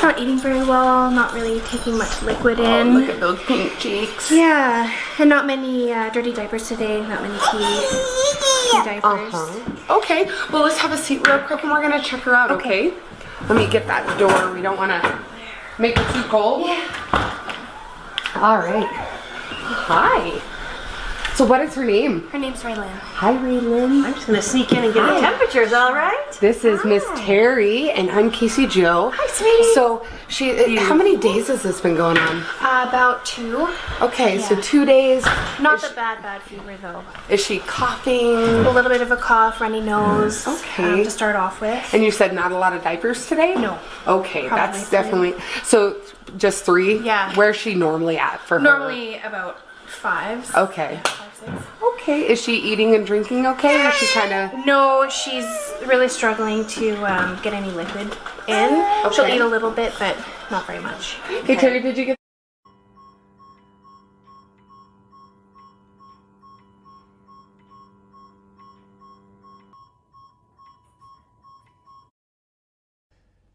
not eating very well, not really taking much liquid in. Oh, look at those pink cheeks. Yeah, and not many dirty diapers today, not many pee diapers. Okay, well let's have a seat real quick and we're gonna check her out, okay? Let me get that door. We don't wanna make it too cold. Yeah. All right. Hi. So what is her name? Her name's Raylyn. Hi, Raylyn. I'm just gonna sneak in and get the temperatures, all right? This is Miss Terry, and I'm Casey Jo. Hi, sweetie. So how many days has this been going on? About 2. Okay, Yeah. so 2 days. Not the bad fever though. Is she coughing? A little bit of a cough, runny nose. Okay. To start off with. And you said not a lot of diapers today? No. Okay, Probably that's 3. definitely, so just 3? Yeah. Where's she normally at for her? Normally about 5. Okay. 5, 6. Okay, is she eating and drinking okay, or is she kind of? No, she's really struggling to get any liquid in. She'll eat a little bit, but not very much. Hey Terry, did you get?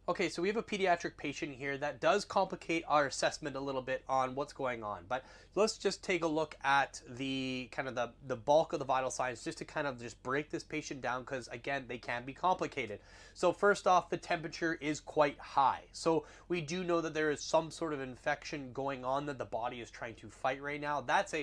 Okay, so we have a pediatric patient here that does complicate our assessment a little bit on what's going on, but let's just take a look at the kind of the bulk of the vital signs just to kind of just break this patient down, because again, they can be complicated. So first off, the temperature is quite high. So we do know that there is some sort of infection going on that the body is trying to fight right now. That's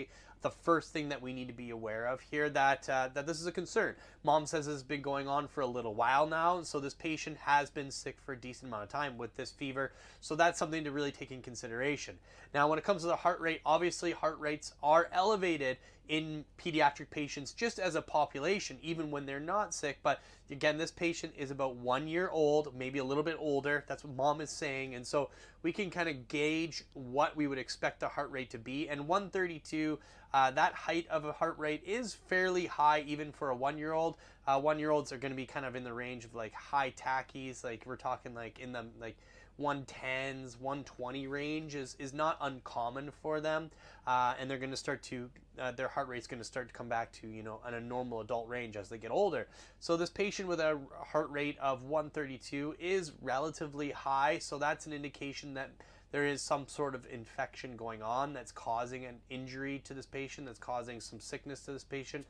the first thing that we need to be aware of here, that that this is a concern. Mom says this has been going on for a little while now, so this patient has been sick for a decent amount of time with this fever, so that's something to really take in consideration. Now when it comes to the heart rate, obviously heart rates are elevated in pediatric patients just as a population, even when they're not sick. But again, this patient is about 1 year old, maybe a little bit older. That's what mom is saying. And so we can kind of gauge what we would expect the heart rate to be. And 132, that height of a heart rate is fairly high even for a 1 year old. 1 year olds are going to be kind of in the range of like high tackies. Like we're talking like in the like 110s, 120 range is not uncommon for them, and they're going to start to their heart rate's going to start to come back to, you know, a normal adult range as they get older. So this patient with a heart rate of 132 is relatively high, so that's an indication that there is some sort of infection going on that's causing an injury to this patient, that's causing some sickness to this patient,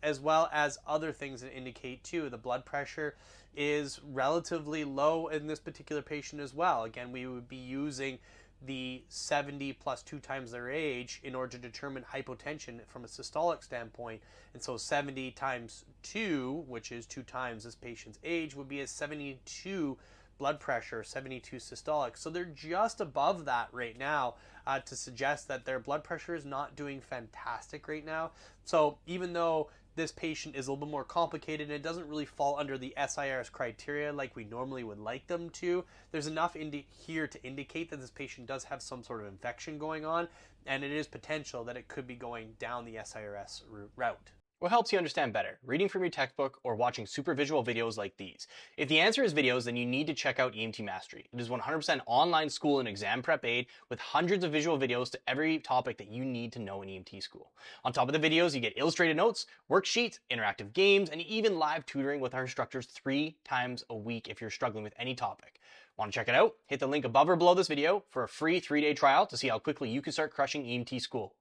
as well as other things that indicate too. The blood pressure is relatively low in this particular patient as well. Again, we would be using the 70 plus 2 times their age in order to determine hypotension from a systolic standpoint. And so 70 times 2, which is 2 times this patient's age, would be a 72 blood pressure, 72 systolic. So they're just above that right now, to suggest that their blood pressure is not doing fantastic right now. So even though this patient is a little bit more complicated and it doesn't really fall under the SIRS criteria like we normally would like them to, there's enough here to indicate that this patient does have some sort of infection going on, and it is potential that it could be going down the SIRS route. What helps you understand better? Reading from your textbook or watching super visual videos like these? If the answer is videos, then you need to check out EMT Mastery. It is 100% online school and exam prep aid with hundreds of visual videos to every topic that you need to know in EMT school. On top of the videos, you get illustrated notes, worksheets, interactive games, and even live tutoring with our instructors 3 times a week if you're struggling with any topic. Want to check it out? Hit the link above or below this video for a free 3-day trial to see how quickly you can start crushing EMT school.